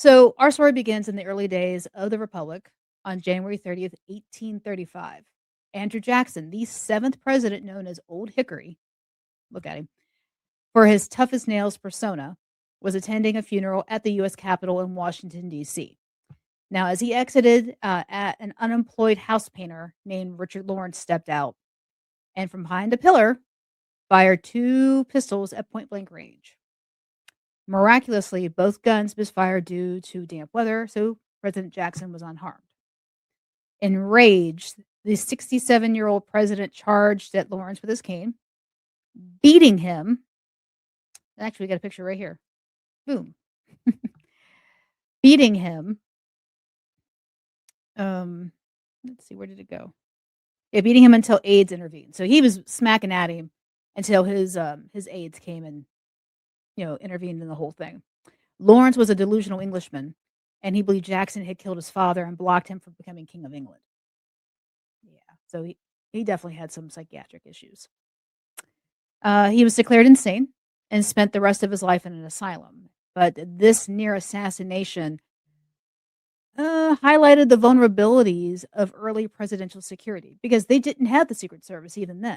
So our story begins in the early days of the Republic on January 30th, 1835. Andrew Jackson, the seventh president known as Old Hickory, look at him, for his tough as nails persona, was attending a funeral at the U.S. Capitol in Washington, D.C. Now, as he exited, an unemployed house painter named Richard Lawrence stepped out and from behind a pillar fired two pistols at point blank range. Miraculously, both guns misfired due to damp weather, so President Jackson was unharmed. Enraged, the 67-year-old president charged at Lawrence with his cane, beating him. Actually, we got a picture right here. Boom. Beating him. Let's see, where did it go? Yeah, beating him until aides intervened. So he was smacking at him until his aides came and intervened in the whole thing. Lawrence was a delusional Englishman, and he believed Jackson had killed his father and blocked him from becoming king of England. Yeah, so he definitely had some psychiatric issues. He was declared insane and spent the rest of his life in an asylum. But this near assassination highlighted the vulnerabilities of early presidential security because they didn't have the Secret Service even then.